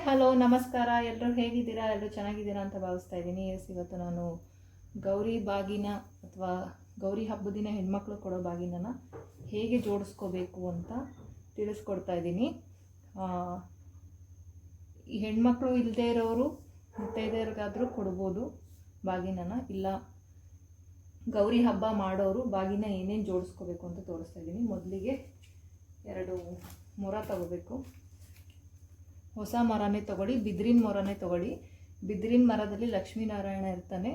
Hello ನಮಸ್ಕಾರ. ಎಲ್ಲರೂ ಹೇಗಿದ್ದೀರಾ? ಎಲ್ಲರೂ ಚೆನ್ನಾಗಿದ್ದೀರಾ ಅಂತ ಭಾವಿಸ್ತಾ ಇದ್ದೀನಿ. ಇವತ್ತು ನಾನು ಗೌರಿ ಬಾಗಿನ ಅಥವಾ ಗೌರಿ ಹಬ್ಬದ ದಿನ ಹೆಣ್ಮಕ್ಳು ಕೊಡೋ ಬಾಗಿನನ ಹೇಗೆ ಜೋಡಿಸ್ಕೋಬೇಕು ಅಂತ ತಿಳಿಸ್ಕೊಡ್ತಾ ಇದ್ದೀನಿ. ಈ ಹೆಣ್ಮಕ್ಳು ಇಲ್ಲದೇ ಇರೋರು ಮುತ್ತೈದೆಯರಿಗಾದರೂ ಕೊಡ್ಬೋದು ಬಾಗಿನನ. ಇಲ್ಲ ಗೌರಿ ಹಬ್ಬ ಮಾಡೋರು ಬಾಗಿನ ಏನೇನು ಜೋಡಿಸ್ಕೋಬೇಕು ಅಂತ ತೋರಿಸ್ತಾ ಇದ್ದೀನಿ. ಮೊದಲಿಗೆ 2 ಮೊರ ತಗೋಬೇಕು. ಹೊಸ ಮರನೇ ತೊಗೊಳ್ಳಿ, ಬಿದಿರಿನ ಮೊರನೇ ತೊಗೊಳ್ಳಿ. ಬಿದಿರಿನ ಮರದಲ್ಲಿ ಲಕ್ಷ್ಮೀನಾರಾಯಣ ಇರ್ತಾನೆ,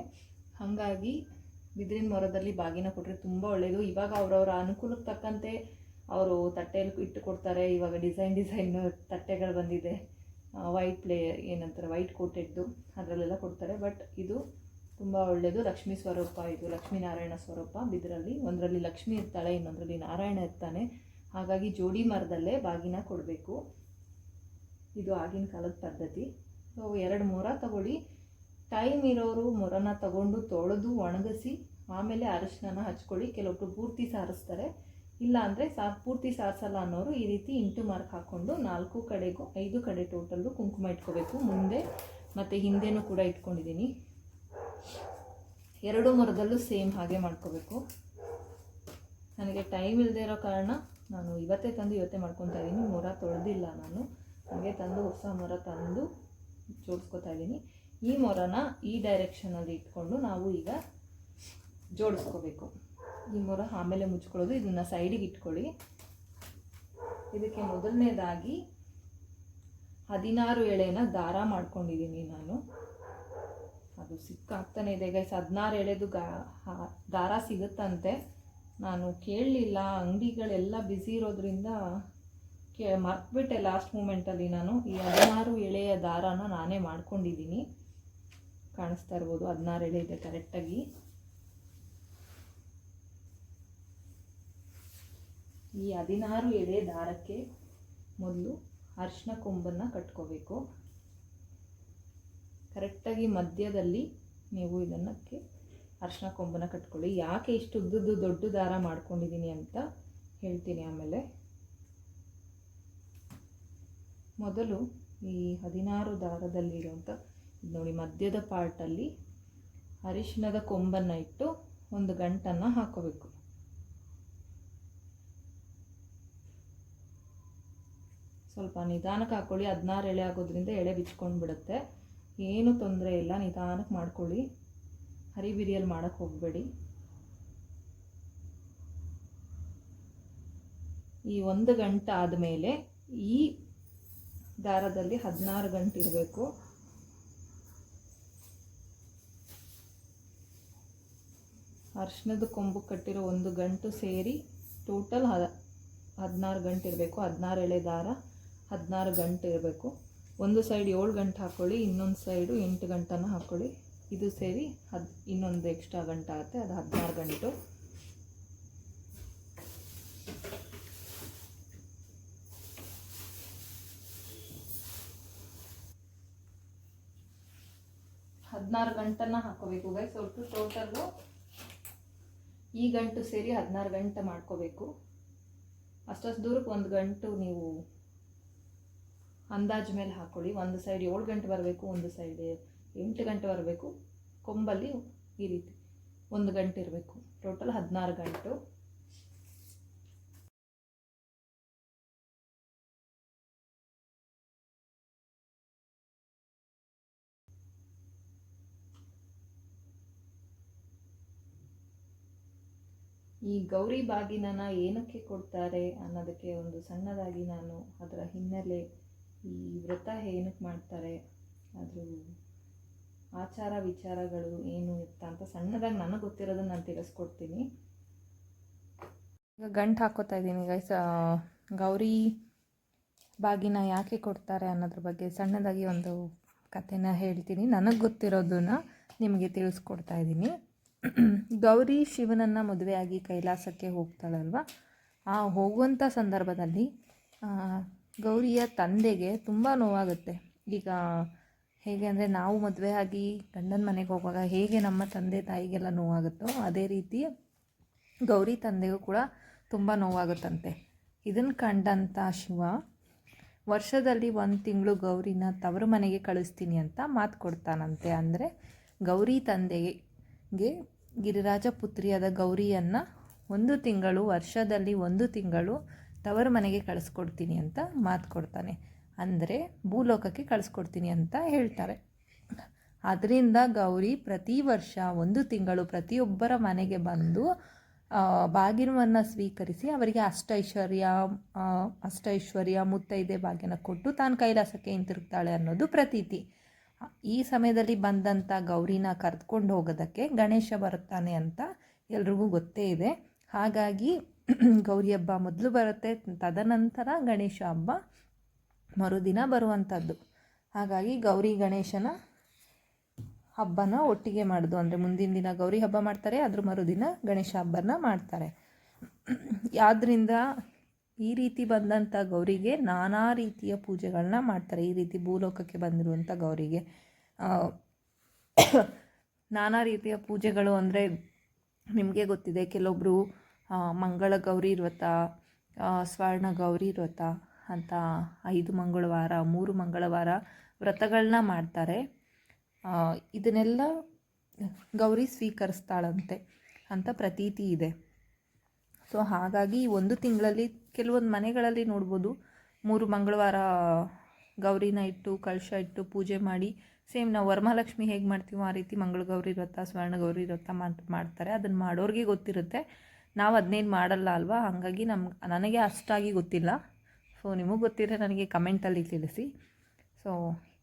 ಹಾಗಾಗಿ ಬಿದಿರಿನ ಮೊರದಲ್ಲಿ ಬಾಗಿನ ಕೊಟ್ಟರೆ ತುಂಬ ಒಳ್ಳೆಯದು. ಇವಾಗ ಅವರವರ ಅನುಕೂಲಕ್ಕೆ ತಕ್ಕಂತೆ ಅವರು ತಟ್ಟೆಯಲ್ಲಿ ಇಟ್ಟು ಕೊಡ್ತಾರೆ. ಇವಾಗ ಡಿಸೈನ್ ತಟ್ಟೆಗಳು ಬಂದಿದೆ, ಏನಂತಾರೆ ವೈಟ್ ಕೋಟೆಡ್ದು, ಅದರಲ್ಲೆಲ್ಲ ಕೊಡ್ತಾರೆ. ಬಟ್ ಇದು ತುಂಬ ಒಳ್ಳೆಯದು. ಲಕ್ಷ್ಮೀ ಸ್ವರೂಪ, ಇದು ಲಕ್ಷ್ಮೀನಾರಾಯಣ ಸ್ವರೂಪ. ಬಿದಿರಲ್ಲಿ ಒಂದರಲ್ಲಿ ಲಕ್ಷ್ಮಿ ಇರ್ತಾಳೆ, ಇನ್ನೊಂದರಲ್ಲಿ ನಾರಾಯಣ ಇರ್ತಾನೆ. ಹಾಗಾಗಿ ಜೋಡಿ ಮರದಲ್ಲೇ ಬಾಗಿನ ಕೊಡಬೇಕು. ಇದು ಆಗಿನ ಕಾಲದ ಪದ್ಧತಿ. 2 ಮೊರ ತಗೊಳ್ಳಿ. ಟೈಮ್ ಇರೋರು ಮೊರನ ತಗೊಂಡು ತೊಳೆದು ಒಣಗಿಸಿ ಆಮೇಲೆ ಅರಿಶಿನ ಹಚ್ಕೊಳ್ಳಿ. ಕೆಲವೊಬ್ರು ಪೂರ್ತಿ ಸಾರಿಸ್ತಾರೆ, ಇಲ್ಲ ಅಂದರೆ ಪೂರ್ತಿ ಸಾರಿಸಲ್ಲ ಅನ್ನೋರು ಈ ರೀತಿ ಇಂಟು ಮಾರ್ಕ್ ಹಾಕ್ಕೊಂಡು 4 ಕಡೆಗೂ 5 ಕಡೆ ಟೋಟಲ್ಲು ಕುಂಕುಮ ಇಟ್ಕೋಬೇಕು. ಮುಂದೆ ಮತ್ತು ಹಿಂದೆನೂ ಕೂಡ ಇಟ್ಕೊಂಡಿದ್ದೀನಿ. 2 ಮೊರದಲ್ಲೂ ಸೇಮ್ ಹಾಗೆ ಮಾಡ್ಕೋಬೇಕು. ನನಗೆ ಟೈಮ್ ಇಲ್ಲದೆ ಇರೋ ಕಾರಣ ನಾನು ಇವತ್ತೇ ಮಾಡ್ಕೊತಾ ಇದ್ದೀನಿ. ಮೊರ ತೊಳೆದಿಲ್ಲ ನಾನು, ಹಾಗೆ ತಂದು ಹೊಸ ಮೊರ ತಂದು ಜೋಡಿಸ್ಕೊತಾ ಇದ್ದೀನಿ. ಈ ಮೊರನ ಈ ಡೈರೆಕ್ಷನಲ್ಲಿ ಇಟ್ಕೊಂಡು ನಾವು ಈಗ ಜೋಡಿಸ್ಕೋಬೇಕು. ಈ ಮೊರ ಆಮೇಲೆ ಮುಚ್ಕೊಳ್ಳೋದು. ಇದನ್ನು ಸೈಡಿಗೆ ಇಟ್ಕೊಳ್ಳಿ. ಇದಕ್ಕೆ ಮೊದಲನೇದಾಗಿ 16 ಎಳೆನ ದಾರ ಮಾಡ್ಕೊಂಡಿದ್ದೀನಿ ನಾನು. ಅದು ಸಿಕ್ಕಾಗ್ತಾನೆ ಇದೆ ಗೈಸ್. 16 ಎಳೆದು ದಾರ ಸಿಗುತ್ತಂತೆ. ನಾನು ಕೇಳಲಿಲ್ಲ, ಅಂಗಡಿಗಳೆಲ್ಲ ಬ್ಯುಸಿ ಇರೋದ್ರಿಂದ ಮರ್ತ್ಬಿಟ್ಟೆ ಲಾಸ್ಟ್ ಮೂಮೆಂಟಲ್ಲಿ. ನಾನು ಈ 16 ಎಳೆಯ ದಾರಾನ ನಾನೇ ಮಾಡ್ಕೊಂಡಿದ್ದೀನಿ. ಕಾಣಿಸ್ತಾ ಇರ್ಬೋದು, 16 ಎಳೆ ಇದೆ ಕರೆಕ್ಟಾಗಿ. ಈ 16 ಎಳೆ ದಾರಕ್ಕೆ ಮೊದಲು ಅರಿಶಿನ ಕೊಂಬನ್ನು ಕಟ್ಕೋಬೇಕು. ಕರೆಕ್ಟಾಗಿ ಮಧ್ಯದಲ್ಲಿ ನೀವು ಇದನ್ನಕ್ಕೆ ಅರಿಶಿನ ಕೊಂಬನ್ನು ಕಟ್ಕೊಳ್ಳಿ. ಯಾಕೆ ಇಷ್ಟು ಉದ್ದದ್ದು ದೊಡ್ಡ ದಾರ ಮಾಡ್ಕೊಂಡಿದ್ದೀನಿ ಅಂತ ಹೇಳ್ತೀನಿ ಆಮೇಲೆ. ಮೊದಲು ಈ 16 ದಾರದಲ್ಲಿರುವಂಥ ನೋಡಿ ಮಧ್ಯದ ಪಾರ್ಟಲ್ಲಿ ಅರಿಶಿನದ ಕೊಂಬನ್ನು ಇಟ್ಟು ಒಂದು ಗಂಟನ್ನು ಹಾಕೋಬೇಕು. ಸ್ವಲ್ಪ ನಿಧಾನಕ್ಕೆ ಹಾಕ್ಕೊಳ್ಳಿ. 16 ಎಳೆ ಆಗೋದ್ರಿಂದ ಎಳೆ ಬಿಚ್ಕೊಂಡು ಬಿಡುತ್ತೆ. ಏನು ತೊಂದರೆ ಇಲ್ಲ, ನಿಧಾನಕ್ಕೆ ಮಾಡ್ಕೊಳ್ಳಿ. ಹರಿಬಿರಿಯಲ್ಲಿ ಮಾಡೋಕ್ಕೆ ಹೋಗಬೇಡಿ. ಈ 1 ಗಂಟೆ ಆದಮೇಲೆ ಈ ದಾರದಲ್ಲಿ 16 ಗಂಟೆ ಇರಬೇಕು. ಅರಿಶಿನದ ಕೊಂಬು ಕಟ್ಟಿರೋ 1 ಗಂಟು ಸೇರಿ ಟೋಟಲ್ 16 ಗಂಟೆ ಇರಬೇಕು. 16 ಎಳೆ ದಾರ 16 ಗಂಟೆ ಇರಬೇಕು. ಒಂದು ಸೈಡ್ 7 ಗಂಟೆ ಹಾಕ್ಕೊಳ್ಳಿ, ಇನ್ನೊಂದು ಸೈಡು 8 ಗಂಟನ್ನು ಹಾಕ್ಕೊಳ್ಳಿ. ಇದು ಸೇರಿ ಇನ್ನೊಂದು ಎಕ್ಸ್ಟ್ರಾ ಗಂಟೆ ಆಗುತ್ತೆ, ಅದು 16 ಗಂಟು. ಗಂಟನ್ನು ಹಾಕೋಬೇಕು ಗೈಸ್. ಒಟ್ಟು ಟೋಟಲ್ಲು ಈ ಗಂಟು ಸೇರಿ 16 ಗಂಟೆ ಮಾಡ್ಕೋಬೇಕು. ಅಷ್ಟು ದೂರಕ್ಕೆ 1 ಗಂಟು ನೀವು ಅಂದಾಜು ಮೇಲೆ ಹಾಕ್ಕೊಳ್ಳಿ. ಒಂದು ಸೈಡ್ 7 ಗಂಟೆ ಬರಬೇಕು, ಒಂದು ಸೈಡ್ 8 ಗಂಟೆ ಬರಬೇಕು. ಕೊಂಬಲ್ಲಿ ಈ ರೀತಿ 1 ಗಂಟೆ ಇರಬೇಕು. ಟೋಟಲ್ 16 ಗಂಟು. ಈ ಗೌರಿ ಬಾಗಿನನ ಏನಕ್ಕೆ ಕೊಡ್ತಾರೆ ಅನ್ನೋದಕ್ಕೆ ಒಂದು ಸಣ್ಣದಾಗಿ ನಾನು ಅದರ ಹಿನ್ನೆಲೆ, ಈ ವ್ರತ ಏನಕ್ಕೆ ಮಾಡ್ತಾರೆ, ಅದ್ರ ಆಚಾರ ವಿಚಾರಗಳು ಏನು ಇತ್ತ ಅಂತ ಸಣ್ಣದಾಗಿ ನನಗೆ ಗೊತ್ತಿರೋದನ್ನು ನಾನು ತಿಳಿಸ್ಕೊಡ್ತೀನಿ. ಈಗ ಗಂಟು ಹಾಕೋತಾ ಇದ್ದೀನಿ ಗೈಸ್. ಗೌರಿ ಬಾಗಿನ ಯಾಕೆ ಕೊಡ್ತಾರೆ ಅನ್ನೋದ್ರ ಬಗ್ಗೆ ಸಣ್ಣದಾಗಿ ಒಂದು ಕಥೆನ ಹೇಳ್ತೀನಿ. ನನಗೆ ಗೊತ್ತಿರೋದನ್ನು ನಿಮಗೆ ತಿಳಿಸ್ಕೊಡ್ತಾ ಇದ್ದೀನಿ. ಗೌರಿ ಶಿವನನ್ನು ಮದುವೆಯಾಗಿ ಕೈಲಾಸಕ್ಕೆ ಹೋಗ್ತಾಳಲ್ವ, ಆ ಹೋಗುವಂಥ ಸಂದರ್ಭದಲ್ಲಿ ಗೌರಿಯ ತಂದೆಗೆ ತುಂಬ ನೋವಾಗುತ್ತೆ. ಈಗ ಹೇಗೆ ಅಂದರೆ ನಾವು ಮದುವೆ ಆಗಿ ಗಂಡನ ಮನೆಗೆ ಹೋಗುವಾಗ ಹೇಗೆ ನಮ್ಮ ತಂದೆ ತಾಯಿಗೆಲ್ಲ ನೋವಾಗುತ್ತೋ ಅದೇ ರೀತಿ ಗೌರಿ ತಂದೆಗೂ ಕೂಡ ತುಂಬ ನೋವಾಗುತ್ತಂತೆ. ಇದನ್ನು ಕಂಡಂಥ ಶಿವ ವರ್ಷದಲ್ಲಿ 1 ತಿಂಗಳು ಗೌರಿನ ತವರು ಮನೆಗೆ ಕಳಿಸ್ತೀನಿ ಅಂತ ಮಾತು ಕೊಡ್ತಾನಂತೆ. ಅಂದರೆ ಗೌರಿ ತಂದೆಗೆ ಗಿರಿರಾಜ ಪುತ್ರಿಯಾದ ಗೌರಿಯನ್ನು 1 ತಿಂಗಳು, ವರ್ಷದಲ್ಲಿ 1 ತಿಂಗಳು ತವರು ಮನೆಗೆ ಕಳಿಸ್ಕೊಡ್ತೀನಿ ಅಂತ ಮಾತು ಕೊಡ್ತಾನೆ. ಅಂದರೆ ಭೂಲೋಕಕ್ಕೆ ಕಳಿಸ್ಕೊಡ್ತೀನಿ ಅಂತ ಹೇಳ್ತಾರೆ. ಅದರಿಂದ ಗೌರಿ ಪ್ರತಿ ವರ್ಷ 1 ತಿಂಗಳು ಪ್ರತಿಯೊಬ್ಬರ ಮನೆಗೆ ಬಂದು ಬಾಗಿನವನ್ನು ಸ್ವೀಕರಿಸಿ ಅವರಿಗೆ ಅಷ್ಟೈಶ್ವರ್ಯ ಮುತ್ತೈದೆ ಭಾಗ್ಯನ ಕೊಟ್ಟು ತಾನು ಕೈಲಾಸಕ್ಕೆ ಹಿಂತಿರುಗ್ತಾಳೆ ಅನ್ನೋದು ಪ್ರತೀತಿ. ಈ ಸಮಯದಲ್ಲಿ ಬಂದಂಥ ಗೌರಿನ ಕರೆದುಕೊಂಡು ಹೋಗೋದಕ್ಕೆ ಗಣೇಶ ಬರುತ್ತಾನೆ ಅಂತ ಎಲ್ರಿಗೂ ಗೊತ್ತೇ ಇದೆ. ಹಾಗಾಗಿ ಗೌರಿ ಹಬ್ಬ ಮೊದಲು ಬರುತ್ತೆ, ತದನಂತರ ಗಣೇಶ ಹಬ್ಬ ಮರುದಿನ ಬರುವಂಥದ್ದು. ಹಾಗಾಗಿ ಗೌರಿ ಗಣೇಶನ ಹಬ್ಬನ ಒಟ್ಟಿಗೆ ಮಾಡೋದು. ಅಂದರೆ ಮುಂದಿನ ದಿನ ಗೌರಿ ಹಬ್ಬ ಮಾಡ್ತಾರೆ, ಅದ್ರ ಮರುದಿನ ಗಣೇಶ ಹಬ್ಬನ ಮಾಡ್ತಾರೆ. ಆದ್ದರಿಂದ ಈ ರೀತಿ ಬಂದಂಥ ಗೌರಿಗೆ ನಾನಾ ರೀತಿಯ ಪೂಜೆಗಳನ್ನ ಮಾಡ್ತಾರೆ. ಈ ರೀತಿ ಭೂಲೋಕಕ್ಕೆ ಬಂದಿರುವಂಥ ಗೌರಿಗೆ ನಾನಾ ರೀತಿಯ ಪೂಜೆಗಳು ಅಂದರೆ ನಿಮಗೆ ಗೊತ್ತಿದೆ. ಕೆಲವೊಬ್ಬರು ಮಂಗಳ ಗೌರಿ ವ್ರತ, ಸ್ವರ್ಣ ಗೌರಿ ವ್ರತ ಅಂತ 5 ಮಂಗಳವಾರ 3 ಮಂಗಳವಾರ ವ್ರತಗಳನ್ನ ಮಾಡ್ತಾರೆ. ಇದನ್ನೆಲ್ಲ ಗೌರಿ ಸ್ವೀಕರಿಸ್ತಾಳಂತೆ ಅಂತ ಪ್ರತೀತಿ ಇದೆ. ಸೊ ಹಾಗಾಗಿ 1 ತಿಂಗಳಲ್ಲಿ ಕೆಲವೊಂದು ಮನೆಗಳಲ್ಲಿ ನೋಡ್ಬೋದು 3 ಮಂಗಳವಾರ ಗೌರಿನ ಇಟ್ಟು ಕಳಶ ಇಟ್ಟು ಪೂಜೆ ಮಾಡಿ, ಸೇಮ್ ನಾವು ವರಮಹಾಲಕ್ಷ್ಮಿ ಹೇಗೆ ಮಾಡ್ತೀವೋ ಆ ರೀತಿ ಮಂಗಳ ಗೌರಿ ವ್ರತ ಸ್ವರ್ಣ ಗೌರಿ ವ್ರತ ಮಾಡ್ತಾರೆ. ಅದನ್ನು ಮಾಡೋರಿಗೆ ಗೊತ್ತಿರುತ್ತೆ, ನಾವು ಅದನ್ನೇನು ಮಾಡಲ್ಲ ಅಲ್ವಾ. ಹಾಗಾಗಿ ನನಗೆ ಅಷ್ಟಾಗಿ ಗೊತ್ತಿಲ್ಲ. ಸೊ ನಿಮಗೆ ಗೊತ್ತಿದ್ರೆ ನನಗೆ ಕಮೆಂಟಲ್ಲಿ ತಿಳಿಸಿ. ಸೊ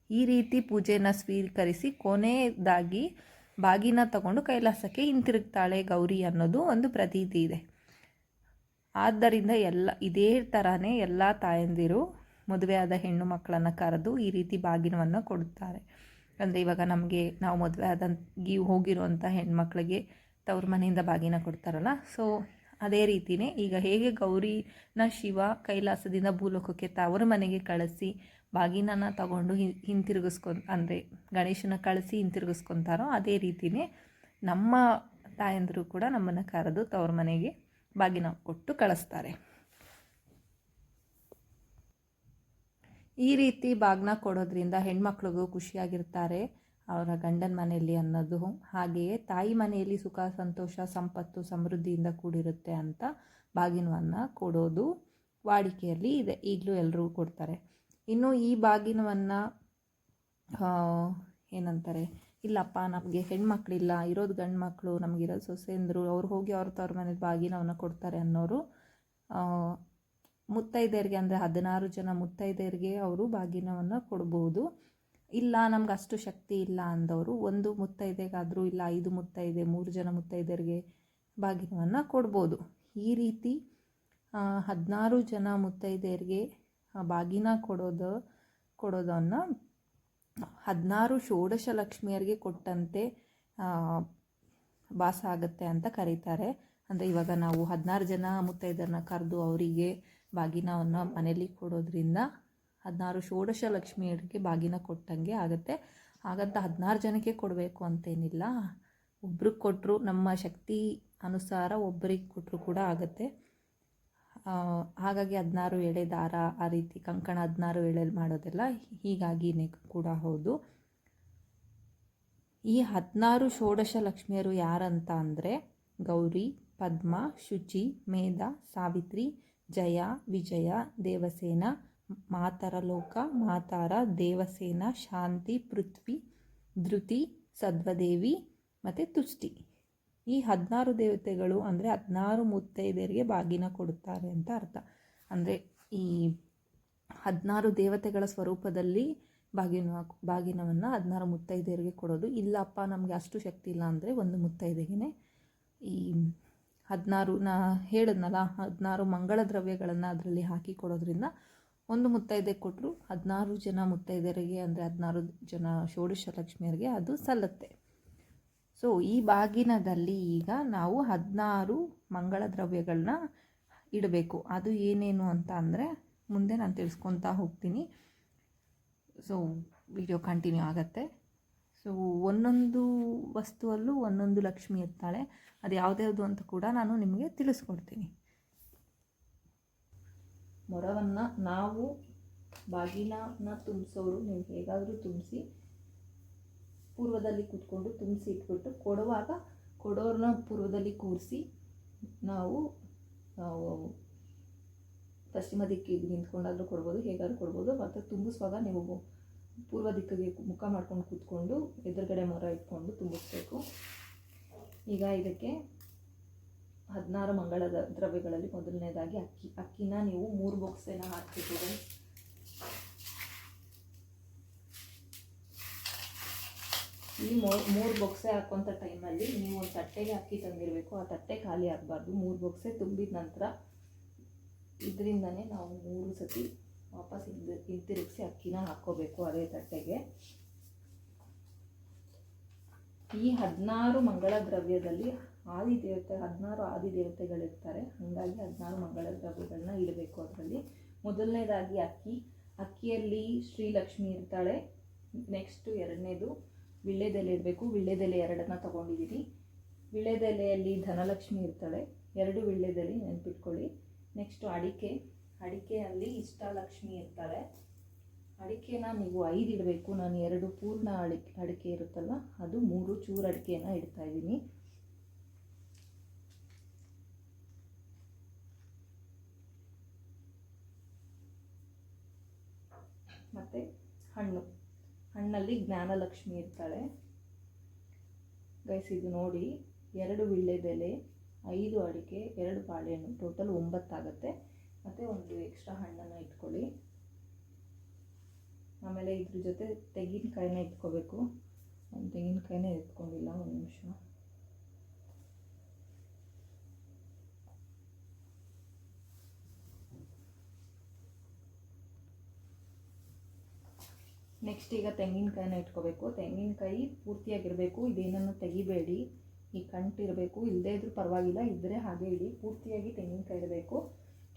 ಈ ರೀತಿ ಪೂಜೆಯನ್ನು ಸ್ವೀಕರಿಸಿ ಕೊನೆಯದಾಗಿ ಬಾಗಿನ ತಗೊಂಡು ಕೈಲಾಸಕ್ಕೆ ಹಿಂತಿರುಗ್ತಾಳೆ ಗೌರಿ ಅನ್ನೋದು ಒಂದು ಪ್ರತೀತಿ ಇದೆ. ಆದ್ದರಿಂದ ಇದೇ ಥರನೇ ಎಲ್ಲ ತಾಯಂದಿರು ಮದುವೆಯಾದ ಹೆಣ್ಣು ಮಕ್ಕಳನ್ನು ಕರೆದು ಈ ರೀತಿ ಬಾಗಿನವನ್ನು ಕೊಡುತ್ತಾರೆ. ಅಂದರೆ ಇವಾಗ ನಾವು ಮದುವೆ ಆದಾಗಿ ಹೋಗಿರುವಂಥ ಹೆಣ್ಮಕ್ಳಿಗೆ ತವ್ರ ಮನೆಯಿಂದ ಬಾಗಿನ ಕೊಡ್ತಾರಲ್ಲ, ಸೊ ಅದೇ ರೀತಿಯೇ ಈಗ ಹೇಗೆ ಗೌರಿನ ಶಿವ ಕೈಲಾಸದಿಂದ ಭೂಲೋಕಕ್ಕೆ ತವ್ರ ಮನೆಗೆ ಕಳಿಸಿ ಬಾಗಿನನ್ನು ತಗೊಂಡು ಅಂದರೆ ಗಣೇಶನ ಕಳಿಸಿ ಹಿಂತಿರುಗಿಸ್ಕೊತಾರೋ ಅದೇ ರೀತಿಯೇ ನಮ್ಮ ತಾಯಂದಿರು ಕೂಡ ನಮ್ಮನ್ನು ಕರೆದು ತವ್ರ ಮನೆಗೆ ಬಾಗಿನ ಕೊಟ್ಟು ಕಳಿಸ್ತಾರೆ. ಈ ರೀತಿ ಬಾಗಿನ ಕೊಡೋದ್ರಿಂದ ಹೆಣ್ಮಕ್ಳಿಗೂ ಖುಷಿಯಾಗಿರ್ತಾರೆ ಅವರ ಗಂಡನ ಮನೆಯಲ್ಲಿ ಅನ್ನೋದು. ಹಾಗೆಯೇ ತಾಯಿ ಮನೆಯಲ್ಲಿ ಸುಖ ಸಂತೋಷ ಸಂಪತ್ತು ಸಮೃದ್ಧಿಯಿಂದ ಕೂಡಿರುತ್ತೆ ಅಂತ ಬಾಗಿನವನ್ನು ಕೊಡೋದು ವಾಡಿಕೆಯಲ್ಲಿ ಇದೆ. ಈಗಲೂ ಎಲ್ಲರೂ ಕೊಡ್ತಾರೆ. ಇನ್ನು ಈ ಬಾಗಿನವನ್ನು ಏನಂತಾರೆ, ಇಲ್ಲಪ್ಪ ನಮಗೆ ಹೆಣ್ಮಕ್ಳಿಲ್ಲ, ಇರೋದು ಗಂಡು ಮಕ್ಕಳು, ನಮಗಿರೋದು ಸೊಸೆಂದರು, ಅವ್ರು ಹೋಗಿ ತವ್ರ ಮನೇಲಿ ಬಾಗಿನವನ್ನು ಕೊಡ್ತಾರೆ ಅನ್ನೋರು ಮುತ್ತೈದೆಯರಿಗೆ ಅಂದರೆ 16 ಜನ ಮುತ್ತೈದೆಯರಿಗೆ ಅವರು ಬಾಗಿನವನ್ನು ಕೊಡ್ಬೋದು. ಇಲ್ಲ ನಮ್ಗೆ ಅಷ್ಟು ಶಕ್ತಿ ಇಲ್ಲ ಅಂದವರು 1 ಮುತ್ತೈದೆಗಾದರೂ ಇಲ್ಲ 5 ಮುತ್ತೈದೆ 3 ಜನ ಮುತ್ತೈದೆಯರಿಗೆ ಬಾಗಿನವನ್ನು ಕೊಡ್ಬೋದು. ಈ ರೀತಿ 16 ಜನ ಮುತ್ತೈದೆಯರಿಗೆ ಬಾಗಿನ ಕೊಡೋದನ್ನು 16 ಷೋಡಶ ಲಕ್ಷ್ಮಿಯರಿಗೆ ಕೊಟ್ಟಂತೆ ಭಾಸ ಆಗುತ್ತೆ ಅಂತ ಕರೀತಾರೆ. ಅಂದರೆ ಇವಾಗ ನಾವು 16 ಜನ ಮುತ್ತೈದರನ್ನ ಕರೆದು ಅವರಿಗೆ ಬಾಗಿನವನ್ನು ಮನೆಯಲ್ಲಿ ಕೊಡೋದ್ರಿಂದ 16 ಷೋಡಶ ಲಕ್ಷ್ಮಿಯರಿಗೆ ಬಾಗಿನ ಕೊಟ್ಟಂಗೆ ಆಗುತ್ತೆ. ಹಾಗಂತ 16 ಜನಕ್ಕೆ ಕೊಡಬೇಕು ಅಂತೇನಿಲ್ಲ, ಒಬ್ರಿಗೆ ಕೊಟ್ಟರು ನಮ್ಮ ಶಕ್ತಿ ಅನುಸಾರ ಒಬ್ಬರಿಗೆ ಕೊಟ್ಟರು ಕೂಡ ಆಗುತ್ತೆ. ಹಾಗಾಗಿ 16 ಎಳೆ ದಾರ, ಆ ರೀತಿ ಕಂಕಣ 16 ಎಳೆಯಲ್ಲಿ ಮಾಡೋದೆಲ್ಲ ಹೀಗಾಗಿನೇ ಕೂಡ ಹೌದು. ಈ 16 ಷೋಡಶ ಲಕ್ಷ್ಮಿಯರು ಯಾರಂತ ಅಂದರೆ ಗೌರಿ, ಪದ್ಮ, ಶುಚಿ, ಮೇಧ, ಸಾವಿತ್ರಿ, ಜಯ, ವಿಜಯ, ದೇವಸೇನ, ಮಾತರ ಲೋಕ, ಮಾತಾರ, ದೇವಸೇನ, ಶಾಂತಿ, ಪೃಥ್ವಿ, ಧೃತಿ, ಸದ್ವದೇವಿ ಮತ್ತು ತುಷ್ಟಿ. ಈ 16 ದೇವತೆಗಳು ಅಂದರೆ 16 ಮುತ್ತೈದೆಯರಿಗೆ ಬಾಗಿನ ಕೊಡುತ್ತಾರೆ ಅಂತ ಅರ್ಥ. ಅಂದರೆ ಈ 16 ದೇವತೆಗಳ ಸ್ವರೂಪದಲ್ಲಿ ಬಾಗಿನವನ್ನು 16 ಮುತ್ತೈದೆಯರಿಗೆ ಕೊಡೋದು. ಇಲ್ಲಪ್ಪ ನಮಗೆ ಅಷ್ಟು ಶಕ್ತಿ ಇಲ್ಲ ಅಂದರೆ 1 ಮುತ್ತೈದೆಗೆ ಈ 16 ಹೇಳಿದ್ನಲ್ಲ 16 ಮಂಗಳ ದ್ರವ್ಯಗಳನ್ನು ಅದರಲ್ಲಿ ಹಾಕಿ ಕೊಡೋದ್ರಿಂದ 1 ಮುತ್ತೈದೆ ಕೊಟ್ಟರು 16 ಜನ ಮುತ್ತೈದೆಯರಿಗೆ ಅಂದರೆ 16 ಜನ ಷೋಡಶ ಲಕ್ಷ್ಮಿಯರಿಗೆ ಅದು ಸಲ್ಲುತ್ತೆ. ಸೊ ಈ ಬಾಗಿನದಲ್ಲಿ ಈಗ ನಾವು 16 ಮಂಗಳ ದ್ರವ್ಯಗಳನ್ನ ಇಡಬೇಕು. ಅದು ಏನೇನು ಅಂತ ಅಂದರೆ ಮುಂದೆ ನಾನು ತಿಳಿಸ್ಕೊತಾ ಹೋಗ್ತೀನಿ. ಸೊ ವಿಡಿಯೋ ಕಂಟಿನ್ಯೂ ಆಗುತ್ತೆ. ಸೊ ಒಂದೊಂದು ವಸ್ತುವಲ್ಲೂ ಒಂದೊಂದು ಲಕ್ಷ್ಮಿ ಇರ್ತಾಳೆ. ಅದು ಯಾವುದ್ಯಾವುದು ಅಂತ ಕೂಡ ನಾನು ನಿಮಗೆ ತಿಳಿಸ್ಕೊಡ್ತೀನಿ. ಮೊರವನ್ನು ನಾವು ಬಾಗಿನ ತುಂಬಿಸೋರು ನೀವು ಹೇಗಾದರೂ ತುಂಬಿಸಿ ಪೂರ್ವದಲ್ಲಿ ಕೂತ್ಕೊಂಡು ತುಂಬಿಸಿ ಇಟ್ಬಿಟ್ಟು ಕೊಡೋರನ್ನ ಪೂರ್ವದಲ್ಲಿ ಕೂರಿಸಿ ನಾವು ಪಶ್ಚಿಮ ದಿಕ್ಕಿಗೆ ನಿಂತ್ಕೊಂಡಾದರೂ ಕೊಡ್ಬೋದು, ಹೇಗಾದರೂ ಕೊಡ್ಬೋದು. ಮತ್ತು ತುಂಬಿಸುವಾಗ ನೀವು ಪೂರ್ವ ದಿಕ್ಕಿಗೆ ಮುಖ ಮಾಡ್ಕೊಂಡು ಕೂತ್ಕೊಂಡು ಎದುರುಗಡೆ ಮೊರ ಇಟ್ಕೊಂಡು ತುಂಬಿಸ್ಬೇಕು. ಈಗ ಇದಕ್ಕೆ 16 ಮಂಗಳ ದ್ರವ್ಯಗಳಲ್ಲಿ ಮೊದಲನೇದಾಗಿ ಅಕ್ಕಿನ ನೀವು 3 ಬಾಕ್ಸೇನ ಹಾಕ್ತಿದ್ದೀವಿ. ಈ 3 ಬಾಕ್ಸೆ ಹಾಕೋಂಥ ಟೈಮಲ್ಲಿ ನೀವು ಒಂದು ತಟ್ಟೆಗೆ ಅಕ್ಕಿ ತಂದಿರಬೇಕು. ಆ ತಟ್ಟೆ ಖಾಲಿ ಆಗಬಾರ್ದು. 3 ಬಾಕ್ಸೆ ತುಂಬಿದ ನಂತರ ಇದರಿಂದನೇ ನಾವು 3 ಸತಿ ವಾಪಸ್ ಹಿಂತಿರುಗಿಸಿ ಅಕ್ಕಿನ ಹಾಕ್ಕೋಬೇಕು ಅದೇ ತಟ್ಟೆಗೆ. ಈ 16 ಮಂಗಳ ದ್ರವ್ಯದಲ್ಲಿ ಆದಿದೇವತೆ 16 ಆದಿದೇವತೆಗಳಿರ್ತಾರೆ. ಹಾಗಾಗಿ 16 ಮಂಗಳ ದ್ರವ್ಯಗಳನ್ನ ಇಡಬೇಕು ಅದರಲ್ಲಿ. ಮೊದಲನೇದಾಗಿ ಅಕ್ಕಿಯಲ್ಲಿ ಶ್ರೀಲಕ್ಷ್ಮಿ ಇರ್ತಾಳೆ. ನೆಕ್ಸ್ಟು ಎರಡನೇದು ವಿಳ್ಳೆದೆಲೆ ಇಡಬೇಕು. ವಿಳ್ಳೆದೆಲೆ 2 ತೊಗೊಂಡಿದ್ದೀನಿ. ವಿಳ್ಳೆದೆಲೆಯಲ್ಲಿ ಧನಲಕ್ಷ್ಮಿ ಇರ್ತಾಳೆ. 2 ವಿಳ್ಳೆದೆಲೆ ನೆನ್ಪಿಟ್ಕೊಳ್ಳಿ. ನೆಕ್ಸ್ಟು ಅಡಿಕೆಯಲ್ಲಿ ಇಷ್ಟಲಕ್ಷ್ಮಿ ಇರ್ತಾಳೆ. ಅಡಿಕೆನ ನೀವು 5 ಇಡಬೇಕು. ನಾನು 2 ಪೂರ್ಣ ಅಡಿಕೆ ಇರುತ್ತಲ್ಲ ಅದು 3 ಚೂರು ಅಡಿಕೆನ ಇಡ್ತಾ ಇದ್ದೀನಿ. ಮತ್ತು ಹಣ್ಣಲ್ಲಿ ಜ್ಞಾನಲಕ್ಷ್ಮಿ ಇರ್ತಾಳೆ. ಗೈಸ್ ಇದು ನೋಡಿ, 2 ವಿಳ್ಳೆದೆಲೆ, 5 ಅಡಿಕೆ, 2 ಬಾಳೆಹಣ್ಣು, ಟೋಟಲ್ 9 ಆಗುತ್ತೆ. ಮತ್ತು ಒಂದು ಎಕ್ಸ್ಟ್ರಾ ಹಣ್ಣನ್ನು ಇಟ್ಕೊಳ್ಳಿ. ಆಮೇಲೆ ಇದ್ರ ಜೊತೆ ತೆಂಗಿನಕಾಯಿನ ಇಟ್ಕೋಬೇಕು. ನಾನು ತೆಂಗಿನಕಾಯಿನ ಎತ್ಕೊಂಡಿಲ್ಲ, ಒಂದು ನಿಮಿಷ. ನೆಕ್ಸ್ಟ್ ಈಗ ತೆಂಗಿನಕಾಯಿನ ಇಟ್ಕೋಬೇಕು. ತೆಂಗಿನಕಾಯಿ ಪೂರ್ತಿಯಾಗಿರಬೇಕು. ಇದೇನನ್ನು ತೆಗಿಬೇಡಿ. ಈ ಕಂಟಿರಬೇಕು. ಇಲ್ಲದೇ ಇದ್ರೂ ಪರವಾಗಿಲ್ಲ, ಇದ್ದರೆ ಹಾಗೆ ಇಡಿ. ಪೂರ್ತಿಯಾಗಿ ತೆಂಗಿನಕಾಯಿ ಇಡಬೇಕು.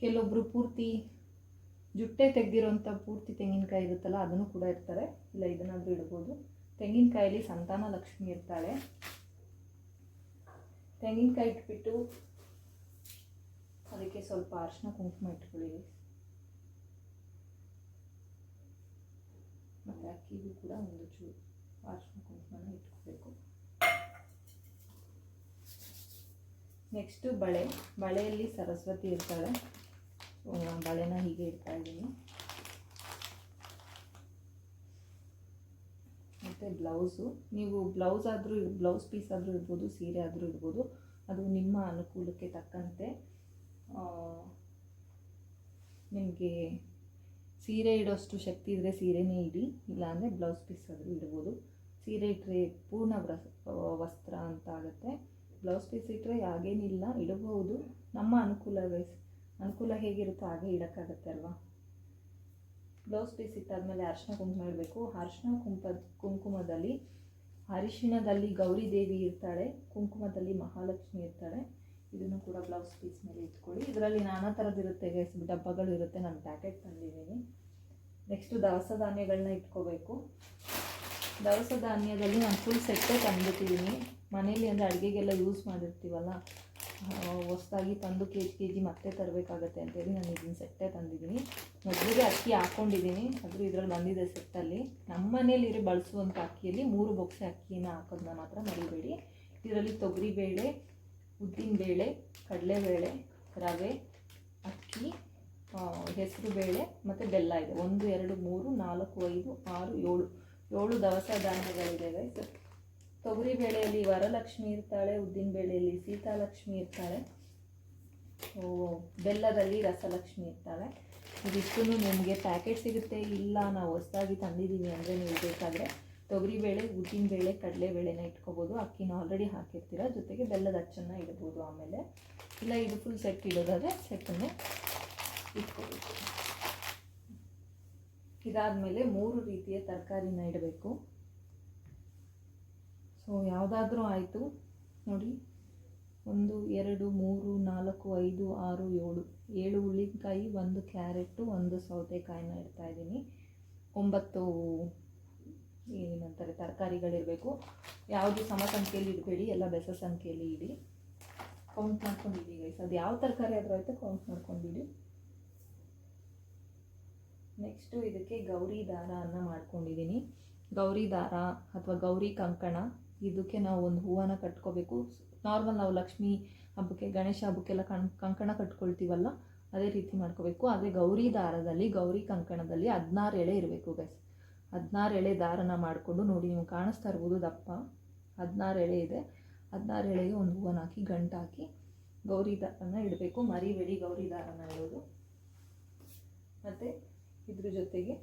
ಕೆಲವೊಬ್ಬರು ಪೂರ್ತಿ ಜುಟ್ಟೆ ತೆಗೆದಿರೋಂಥ ಪೂರ್ತಿ ತೆಂಗಿನಕಾಯಿ ಇರುತ್ತಲ್ಲ ಅದನ್ನು ಕೂಡ ಇರ್ತಾರೆ. ಇಲ್ಲ ಇದನ್ನಾದರೂ ಇಡ್ಬೋದು. ತೆಂಗಿನಕಾಯಲ್ಲಿ ಸಂತಾನ ಲಕ್ಷ್ಮಿ ಇರ್ತಾಳೆ. ತೆಂಗಿನಕಾಯಿ ಇಟ್ಬಿಟ್ಟು ಅದಕ್ಕೆ ಸ್ವಲ್ಪ ಅರಿಶಿನ ಕುಂಕುಮ ಇಟ್ಕೊಳ್ಳಿ. ಮತ್ತು ಅಕ್ಕಿಗೂ ಕೂಡ ಒಂದು ಚೂರು ಅರಿಶಿನ ಕುಂಕುಮನ ಇಟ್ಕೋಬೇಕು. ನೆಕ್ಸ್ಟು ಬಳೆಯಲ್ಲಿ ಸರಸ್ವತಿ ಇರ್ತಾಳೆ. ನಾನು ಬಳೆನ ಹೀಗೆ ಇಡ್ತಾ ಇದ್ದೀನಿ. ಮತ್ತು ಬ್ಲೌಸು, ನೀವು ಬ್ಲೌಸ್ ಪೀಸ್ ಆದರೂ ಇಡ್ಬೋದು, ಸೀರೆ ಆದರೂ ಇಡ್ಬೋದು. ಅದು ನಿಮ್ಮ ಅನುಕೂಲಕ್ಕೆ ತಕ್ಕಂತೆ. ನಿಮಗೆ ಸೀರೆ ಇಡೋಷ್ಟು ಶಕ್ತಿ ಇದ್ದರೆ ಸೀರೆನೇ ಇಡಿ, ಇಲ್ಲಾಂದರೆ ಬ್ಲೌಸ್ ಪೀಸ್ ಆದರೂ ಇಡ್ಬೋದು. ಸೀರೆ ಇಟ್ಟರೆ ಪೂರ್ಣ ವಸ್ತ್ರ ಅಂತ ಆಗುತ್ತೆ. ಬ್ಲೌಸ್ ಪೀಸ್ ಇಟ್ಟರೆ ಹಾಗೇನಿಲ್ಲ, ಇಡಬಹುದು. ನಮ್ಮ ಅನುಕೂಲ ಹೇಗಿರುತ್ತೋ ಹಾಗೆ ಇಡೋಕ್ಕಾಗತ್ತೆ ಅಲ್ವಾ. ಬ್ಲೌಸ್ ಪೀಸ್ ಇಟ್ಟಾದಮೇಲೆ ಅರಿಶಿನ ಕುಂಕುಮ ಇಡಬೇಕು. ಅರಿಶಿನ ಕುಂಕುಮದಲ್ಲಿ ಅರಿಶಿಣದಲ್ಲಿ ಗೌರಿ ದೇವಿ ಇರ್ತಾಳೆ, ಕುಂಕುಮದಲ್ಲಿ ಮಹಾಲಕ್ಷ್ಮಿ ಇರ್ತಾಳೆ. ಇದನ್ನು ಕೂಡ ಬ್ಲೌಸ್ ಪೀಸ್ ಮೇಲೆ ಇಟ್ಕೊಳ್ಳಿ. ಇದರಲ್ಲಿ ನಾನಾ ಥರದ್ದಿರುತ್ತೆ ಗೈಸ್, ಡಬ್ಬಗಳು ಇರುತ್ತೆ. ನಾನು ಪ್ಯಾಕೆಟ್ ತಂದಿದ್ದೀನಿ. ನೆಕ್ಸ್ಟು ದವಸ ಧಾನ್ಯಗಳನ್ನ ಇಟ್ಕೋಬೇಕು. ದವಸ ಧಾನ್ಯದಲ್ಲಿ ನಾನು ಫುಲ್ ಸೆಟ್ಟೇ ತಂದುಬಿಟ್ಟಿದ್ದೀನಿ. ಮನೇಲಿ ಅಂದರೆ ಅಡುಗೆಗೆಲ್ಲ ಯೂಸ್ ಮಾಡಿರ್ತೀವಲ್ಲ, ಹೊಸದಾಗಿ ತಂದು ಕೆ ಜಿ ಮತ್ತೆ ತರಬೇಕಾಗತ್ತೆ ಅಂತೇಳಿ ನಾನು ಇದನ್ನು ಸೆಟ್ಟೇ ತಂದಿದ್ದೀನಿ. ಮೊದಲಿಗೆ ಅಕ್ಕಿ ಹಾಕ್ಕೊಂಡಿದ್ದೀನಿ, ಆದರೂ ಇದರಲ್ಲಿ ಬಂದಿದೆ ಸೆಟ್ಟಲ್ಲಿ. ನಮ್ಮ ಮನೇಲಿ ಬಳಸುವಂಥ ಅಕ್ಕಿಯಲ್ಲಿ 3 ಬಾಕ್ಸೆ ಅಕ್ಕಿನ ಹಾಕೋದನ್ನ ಮಾತ್ರ ಮರಿಬೇಡಿ. ಇದರಲ್ಲಿ ತೊಗರಿಬೇಳೆ, ಉದ್ದಿನಬೇಳೆ, ಕಡಲೆಬೇಳೆ, ರವೆ, ಅಕ್ಕಿ, ಹೆಸರುಬೇಳೆ ಮತ್ತು ಬೆಲ್ಲ ಇದೆ. 1 2 3 4 5 6 7 ದವಸ ಧಾನ್ಯಗಳಿದೆ ಗೈಸ್. ತೊಗರಿಬೇಳೆಯಲ್ಲಿ ವರಲಕ್ಷ್ಮಿ ಇರ್ತಾಳೆ, ಉದ್ದಿನಬೇಳೆಯಲ್ಲಿ ಸೀತಾಲಕ್ಷ್ಮಿ ಇರ್ತಾಳೆ, ಬೆಲ್ಲದಲ್ಲಿ ರಸಲಕ್ಷ್ಮಿ ಇರ್ತಾಳೆ. ಇದಿಷ್ಟು ನಿಮಗೆ ಪ್ಯಾಕೆಟ್ ಸಿಗುತ್ತೆ. ಇಲ್ಲ ನಾವು ಹೊಸದಾಗಿ ತಂದಿದ್ದೀವಿ ಅಂದರೆ ನೀವು ಬೇಕಾದರೆ ತೊಗರಿಬೇಳೆ, ಉದ್ದಿನಬೇಳೆ, ಕಡಲೆಬೇಳೆನ ಇಟ್ಕೋಬೋದು. ಅಕ್ಕಿನ ಆಲ್ರೆಡಿ ಹಾಕಿರ್ತೀರ, ಜೊತೆಗೆ ಬೆಲ್ಲದ ಅಚ್ಚನ್ನು ಇಡ್ಬೋದು. ಆಮೇಲೆ ಇಲ್ಲ ಇದು ಫುಲ್ ಸೆಟ್ ಇಡೋದಾದರೆ ಸೆಟ್ಟನ್ನೇ ಇಟ್ಕೋಬೇಕು. ಇದಾದಮೇಲೆ 3 ರೀತಿಯ ತರಕಾರಿನ ಇಡಬೇಕು. ಸೊ ಯಾವುದಾದ್ರೂ ಆಯಿತು ನೋಡಿ. 1 2 3 4 5 6 7 ಹುಳ್ಳಿಕಾಯಿ, 1 ಕ್ಯಾರೆಟು, 1 ಸೌತೆಕಾಯಿನ ಇಡ್ತಾಯಿದ್ದೀನಿ. 9 ಏನಂತಾರೆ ತರಕಾರಿಗಳಿರಬೇಕು. ಯಾವುದು ಸಮ ಸಂಖ್ಯೆಯಲ್ಲಿ ಇಡಬೇಡಿ, ಎಲ್ಲ ಬೆಸ ಸಂಖ್ಯೆಯಲ್ಲಿ ಇಡಿ. Count ಮಾಡ್ಕೊಂಡಿಡಿ guys. ಅದು ಯಾವ ತರಕಾರಿ ಆದರೂ ಆಯಿತು ಕೌಂಟ್ ಮಾಡ್ಕೊಂಡಿಡಿ. ನೆಕ್ಸ್ಟು ಇದಕ್ಕೆ ಗೌರಿ ದಾರವನ್ನು ಮಾಡ್ಕೊಂಡಿದ್ದೀನಿ. ಗೌರಿ ದಾರ ಅಥವಾ ಗೌರಿ ಕಂಕಣ, ಇದಕ್ಕೆ ನಾವು ಒಂದು ಹೂವನ್ನು ಕಟ್ಕೋಬೇಕು. ನಾರ್ಮಲ್ ನಾವು ಲಕ್ಷ್ಮೀ ಹಬ್ಬಕ್ಕೆ, ಗಣೇಶ ಹಬ್ಬಕ್ಕೆಲ್ಲ ಕಂಕಣ ಕಟ್ಕೊಳ್ತೀವಲ್ಲ, ಅದೇ ರೀತಿ ಮಾಡ್ಕೋಬೇಕು. ಆದರೆ ಗೌರಿ ದಾರದಲ್ಲಿ, ಗೌರಿ ಕಂಕಣದಲ್ಲಿ 16 ಎಳೆ ಇರಬೇಕು ಗೈಸ್. 16 ಎಳೆ ದಾರನ ಮಾಡಿಕೊಂಡು, ನೋಡಿ ನೀವು ಕಾಣಿಸ್ತಾ ಇರ್ಬೋದು ದಪ್ಪ 16 ಎಳೆ ಇದೆ. 16 ಎಳೆಗೆ ಒಂದು ಹೂವನ್ನು ಹಾಕಿ ಗಂಟು ಹಾಕಿ ಗೌರಿ ದಾರನ ಇಡಬೇಕು. ಮರಿಬೇಡಿ ಗೌರಿ ದಾರನ ಇಡೋದು. ಮತ್ತು ಇದ್ರ ಜೊತೆಗೆ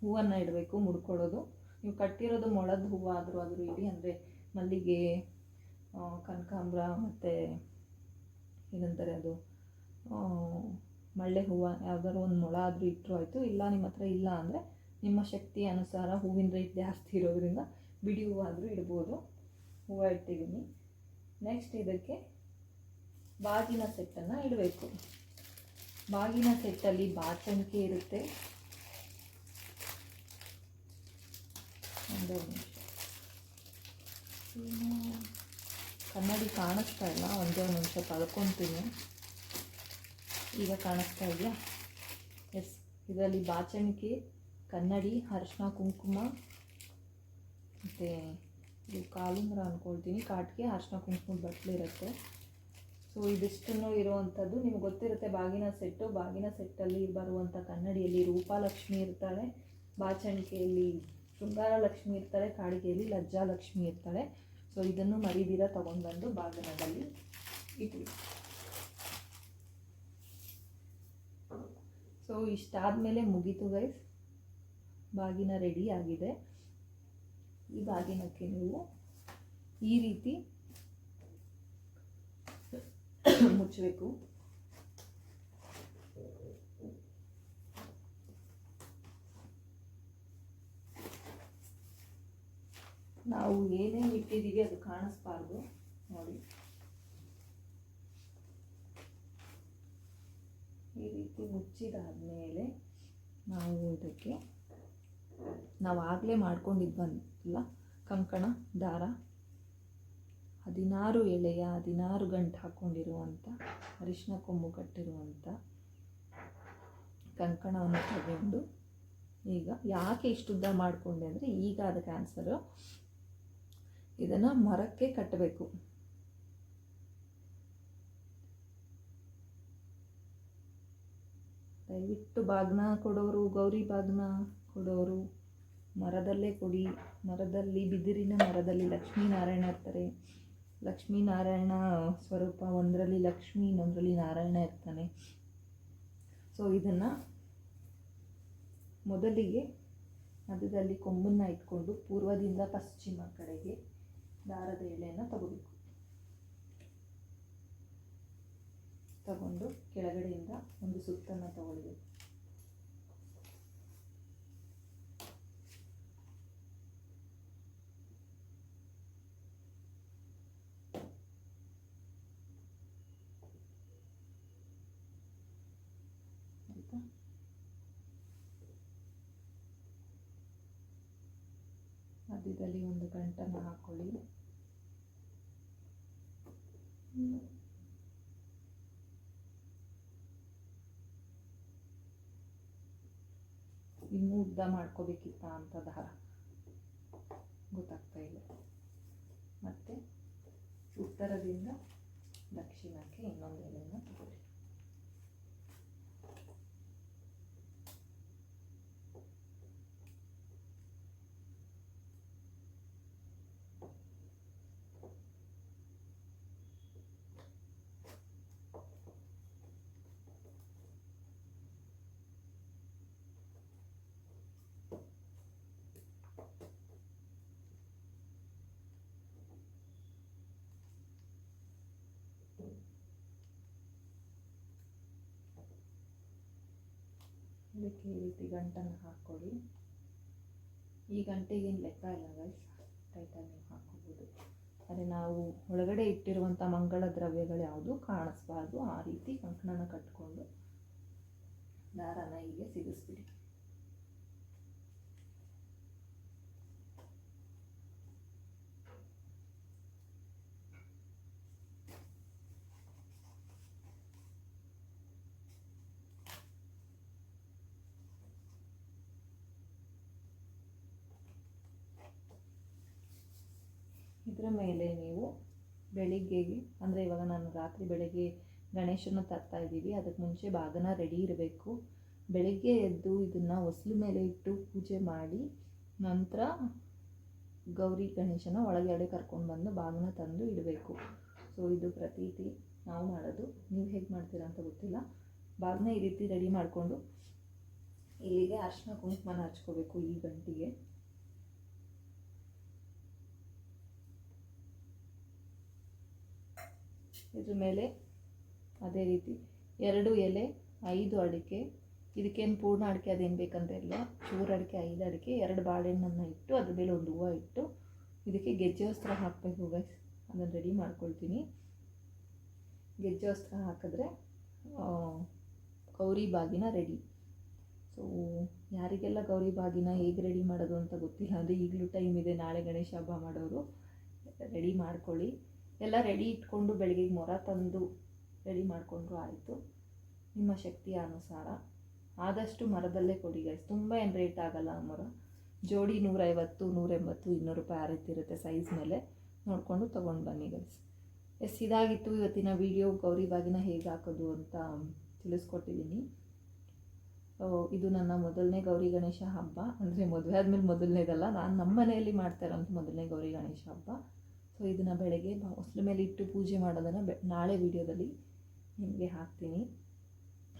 ಹೂವನ್ನು ಇಡಬೇಕು, ಮುಡ್ಕೊಳ್ಳೋದು. ನೀವು ಕಟ್ಟಿರೋದು ಮೊಳದ ಹೂವು ಆದರೂ ಇಡಿ, ಅಂದರೆ ಮಲ್ಲಿಗೆ, ಕನಕಾಂಬ್ರ ಮತ್ತು ಏನಂತಾರೆ ಅದು ಮಳ್ಳೆ ಹೂವು, ಯಾವ್ದಾದ್ರು ಒಂದು ಮೊಳ ಆದರೂ ಇಟ್ಟರು ಆಯಿತು. ಇಲ್ಲ ನಿಮ್ಮ ಹತ್ರ ಇಲ್ಲ ಅಂದರೆ ನಿಮ್ಮ ಶಕ್ತಿ ಅನುಸಾರ, ಹೂವಿನ ರೇಟ್ ಜಾಸ್ತಿ ಇರೋದ್ರಿಂದ ಬಿಡಿ ಹೂವಾದರೂ ಇಡ್ಬೋದು. ಹೂವು ಇಟ್ಟಿದ್ದೀನಿ. ನೆಕ್ಸ್ಟ್ ಇದಕ್ಕೆ ಬಾಗಿನ ಸೆಟ್ಟನ್ನು ಇಡಬೇಕು. ಬಾಗಿನ ಸೆಟ್ಟಲ್ಲಿ ಬಾಚಣಿಕೆ ಇರುತ್ತೆ. ಒಂದು ನಿಮಿಷ, ಕನ್ನಡಿ ಕಾಣಿಸ್ತಾ ಇಲ್ಲ, ಒಂದೇ ಒಂದು ನಿಮಿಷ ತಳ್ಕೊತೀನಿ. ಈಗ ಕಾಣಿಸ್ತಾ ಇದೆಯಾ? ಎಸ್, ಇದರಲ್ಲಿ ಬಾಚಣಿಕೆ, ಕನ್ನಡಿ, ಅರಿಶಿನ ಕುಂಕುಮ ಮತ್ತು ಇದು ಕಾಲುಂಗ್ರ ಅಂದ್ಕೊಳ್ತೀನಿ, ಕಾಟಿಗೆ, ಅರಿಶಿನ ಕುಂಕುಮದ ಬಟ್ಟಲಿರುತ್ತೆ. ಸೊ ಇದಿಷ್ಟನ್ನು ಇರುವಂಥದ್ದು ನಿಮ್ಗೆ ಗೊತ್ತಿರುತ್ತೆ. ಬಾಗಿನ ಸೆಟ್ಟು, ಬಾಗಿನ ಸೆಟ್ಟಲ್ಲಿ ಬರುವಂಥ ಕನ್ನಡಿಯಲ್ಲಿ ರೂಪಾಲಕ್ಷ್ಮಿ ಇರ್ತಾಳೆ, ಬಾಚಣಿಕೆಯಲ್ಲಿ ಶೃಂಗಾರ ಲಕ್ಷ್ಮಿ ಇರ್ತಾಳೆ, ಕಾಡಿಗೆಯಲ್ಲಿ ಲಜ್ಜಾಲಕ್ಷ್ಮಿ ಇರ್ತಾಳೆ. ಸೊ ಇದನ್ನು ಮರಿದಿರ ತೊಗೊಂಡ್ಬಂದು ಬಾಗಿನದಲ್ಲಿ ಇಟ್ವಿ. ಸೊ ಇಷ್ಟಾದಮೇಲೆ ಮುಗೀತು ಗೈಸ್, ಬಾಗಿನ ರೆಡಿ ಆಗಿದೆ. ಈ ಬಾಗಿನಕ್ಕೆ ನೀವು ಈ ರೀತಿ ಮುಚ್ಚಬೇಕು. ನಾವು ಏನೇನು ಇಟ್ಟಿದ್ದೀವಿ ಅದು ಕಾಣಿಸ್ಬಾರ್ದು ನೋಡಿ. ಈ ರೀತಿ ಮುಚ್ಚಿದಾದ್ಮೇಲೆ ನಾವು ಇದಕ್ಕೆ ನಾವು ಆಗಲೇ ಮಾಡ್ಕೊಂಡಿದ್ವಲ್ಲ ಕಂಕಣ ದಾರ, 16 ಎಳೆಯ 16 ಗಂಟು ಹಾಕ್ಕೊಂಡಿರುವಂಥ ಅರಿಶಿನ ಕೊಂಬು ಕಟ್ಟಿರುವಂಥ ಕಂಕಣವನ್ನು ತಗೊಂಡು, ಈಗ ಯಾಕೆ ಇಷ್ಟುದ್ದ ಮಾಡಿಕೊಂಡೆ ಅಂದರೆ, ಈಗ ಅದಕ್ಕೆ ಆನ್ಸರು, ಇದನ್ನು ಮರಕ್ಕೆ ಕಟ್ಟಬೇಕು. ದಯವಿಟ್ಟು ಬಾಗ್ನ ಕೊಡೋರು, ಗೌರಿ ಬಾಗ್ನ ಕೊಡೋರು ಮರದಲ್ಲೇ ಕೊಡಿ. ಮರದಲ್ಲಿ, ಬಿದಿರಿನ ಮರದಲ್ಲಿ ಲಕ್ಷ್ಮೀನಾರಾಯಣ ಇರ್ತಾರೆ. ಲಕ್ಷ್ಮೀನಾರಾಯಣ ಸ್ವರೂಪ, ಒಂದರಲ್ಲಿ ಲಕ್ಷ್ಮೀ, ಇನ್ನೊಂದರಲ್ಲಿ ನಾರಾಯಣ ಇರ್ತಾನೆ. ಸೊ ಇದನ್ನು ಮೊದಲಿಗೆ ಮಧ್ಯದಲ್ಲಿ ಕೊಂಬನ್ನು ಇಟ್ಕೊಂಡು ಪೂರ್ವದಿಂದ ಪಶ್ಚಿಮ ಕಡೆಗೆ ದಾರದ ಎಳೆಯನ್ನು ತಗೋಬೇಕು. ತಗೊಂಡು ಕೆಳಗಡೆಯಿಂದ ಒಂದು ಸುತ್ತನ್ನು ತಗೊಳ್ಬೇಕು. ಆಯಿತಾ? ಮಧ್ಯದಲ್ಲಿ ಒಂದು ಗಂಟನ್ನು ಹಾಕೊಳ್ಳಿ. ಇನ್ನೂ ಉದ್ದ ಮಾಡ್ಕೋಬೇಕಿತ್ತ ಅಂತ ದಾರ ಗೊತ್ತಾಗ್ತಾ ಇಲ್ಲ. ಮತ್ತು ಉತ್ತರದಿಂದ ದಕ್ಷಿಣಕ್ಕೆ ಇನ್ನೊಂದು ಎಲೆಯನ್ನು ತಗೊಳ್ಳಿ. ಇದಕ್ಕೆ ಈ ರೀತಿ ಗಂಟನ್ನು ಹಾಕ್ಕೊಳ್ಳಿ. ಈ ಗಂಟೆಗೇನು ಲೆಕ್ಕ ಇಲ್ಲ ಗೈಸ್, ಟೈಟಾಗಿ ನೀವು ಹಾಕ್ಕೋಬೋದು. ಆದರೆ ನಾವು ಒಳಗಡೆ ಇಟ್ಟಿರುವಂಥ ಮಂಗಳ ದ್ರವ್ಯಗಳು ಯಾವುದು ಕಾಣಿಸ್ಬಾರ್ದು. ಆ ರೀತಿ ಕಂಕಣನ ಕಟ್ಕೊಂಡು ದಾರನ ಹೀಗೆ ಸಿಗಿಸ್ಬಿಡಿ. ಇದ್ರ ಮೇಲೆ ನೀವು ಬೆಳಿಗ್ಗೆಗೆ ಅಂದರೆ ಇವಾಗ ನಾನು ರಾತ್ರಿ ಬೆಳಗ್ಗೆ ಗಣೇಶನ ತರ್ತಾ ಇದ್ದೀವಿ, ಅದಕ್ಕೆ ಮುಂಚೆ ಬಾಗಿನ ರೆಡಿ ಇರಬೇಕು. ಬೆಳಗ್ಗೆ ಎದ್ದು ಇದನ್ನು ಹೊಸ್ಲು ಮೇಲೆ ಇಟ್ಟು ಪೂಜೆ ಮಾಡಿ ನಂತರ ಗೌರಿ ಗಣೇಶನ ಒಳಗಡೆ ಕರ್ಕೊಂಡು ಬಂದು ಬಾಗಿನ ತಂದು ಇಡಬೇಕು. ಸೊ ಇದು ಪ್ರತೀತಿ ನಾವು ಮಾಡೋದು. ನೀವು ಹೇಗೆ ಮಾಡ್ತೀರಾ ಅಂತ ಗೊತ್ತಿಲ್ಲ. ಬಾಗಿನ ಈ ರೀತಿ ರೆಡಿ ಮಾಡಿಕೊಂಡು ಇಲ್ಲಿಗೆ ಅರಿಶಿನ ಕುಂಕುಮನ ಹಚ್ಕೋಬೇಕು ಈ ಗಂಟಿಗೆ. ಇದ್ರ ಮೇಲೆ ಅದೇ ರೀತಿ 2 ಎಲೆ 5 ಅಡಿಕೆ, ಇದಕ್ಕೇನು ಪೂರ್ಣ ಅಡಿಕೆ ಅದೇನು ಬೇಕಂತ ಇಲ್ಲ, ಚೂರು ಅಡಿಕೆ 5 ಅಡಿಕೆ 2 ಬಾಳೆಹಣ್ಣನ್ನು ಇಟ್ಟು ಅದ್ರ ಮೇಲೆ ಒಂದು ಹೂವು ಇಟ್ಟು ಇದಕ್ಕೆ ಗೆಜ್ಜೆ ವಸ್ತ್ರ ಹಾಕಬೇಕು ಗೈಸ್. ಅದನ್ನು ರೆಡಿ ಮಾಡ್ಕೊಳ್ತೀನಿ. ಗೆಜ್ಜೆ ವಸ್ತ್ರ ಹಾಕಿದ್ರೆ ಗೌರಿ ಬಾಗಿನ ರೆಡಿ. ಸೊ ಯಾರಿಗೆಲ್ಲ ಗೌರಿ ಬಾಗಿನ ಹೇಗೆ ರೆಡಿ ಮಾಡೋದು ಅಂತ ಗೊತ್ತಿಲ್ಲ, ಅದು ಈಗಲೂ ಟೈಮ್ ಇದೆ. ನಾಳೆ ಗಣೇಶ ಹಬ್ಬ ಮಾಡೋರು ರೆಡಿ ಮಾಡ್ಕೊಳ್ಳಿ. ಎಲ್ಲ ರೆಡಿ ಇಟ್ಕೊಂಡು ಬೆಳಗ್ಗೆ ಮೊರ ತಂದು ರೆಡಿ ಮಾಡಿಕೊಂಡ್ರು ಆಯಿತು. ನಿಮ್ಮ ಶಕ್ತಿಯ ಅನುಸಾರ ಆದಷ್ಟು ಮರದಲ್ಲೇ ಕೊಡಿ ಗೈಸ್. ತುಂಬ ಏನು ರೇಟ್ ಆಗೋಲ್ಲ ಮೊರ. ಜೋಡಿ 150, 180, 200 ರೂಪಾಯಿ ಆ ರೀತಿ ಇರುತ್ತೆ. ಸೈಜ್ ಮೇಲೆ ನೋಡಿಕೊಂಡು ತೊಗೊಂಡು ಬನ್ನಿ ಗೈಸ್. ಇದಾಗಿತ್ತು ಇವತ್ತಿನ ವಿಡಿಯೋ. ಗೌರಿ ಬಾಗಿನ ಹೇಗೆ ಹಾಕೋದು ಅಂತ ತಿಳಿಸ್ಕೊಟ್ಟಿದ್ದೀನಿ. ಇದು ನನ್ನ ಮೊದಲನೇ ಗೌರಿ ಗಣೇಶ ಹಬ್ಬ. ಅಂದರೆ ಮದುವೆ ಆದಮೇಲೆ ಮೊದಲನೇದಲ್ಲ, ನಾನು ನಮ್ಮ ಮನೆಯಲ್ಲಿ ಮಾಡ್ತಾ ಇರೋಂಥ ಮೊದಲನೇ ಗೌರಿ ಗಣೇಶ ಹಬ್ಬ. ಸೊ ಇದನ್ನು ಬೆಳಗ್ಗೆ ಹೊಸ್ಲು ಮೇಲೆ ಇಟ್ಟು ಪೂಜೆ ಮಾಡೋದನ್ನು ನಾಳೆ ವೀಡಿಯೋದಲ್ಲಿ ನಿಮಗೆ ಹಾಕ್ತೀನಿ,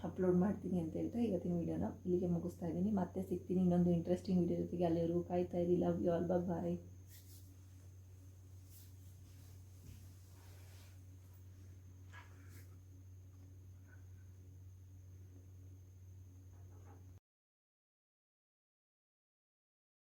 ಅಪ್ಲೋಡ್ ಮಾಡ್ತೀನಿ ಅಂತ ಹೇಳ್ತಾ ಇವತ್ತಿನ ವೀಡಿಯೋನ ಇಲ್ಲಿಗೆ ಮುಗಿಸ್ತಾ ಇದ್ದೀನಿ. ಮತ್ತೆ ಸಿಗ್ತೀನಿ ಇನ್ನೊಂದು ಇಂಟ್ರೆಸ್ಟಿಂಗ್ ವೀಡಿಯೋ ಜೊತೆಗೆ. ಅಲ್ಲಿವರೆಗೂ ಕಾಯ್ತಾ ಇರಿ. Love you all. ಬಾಯ್.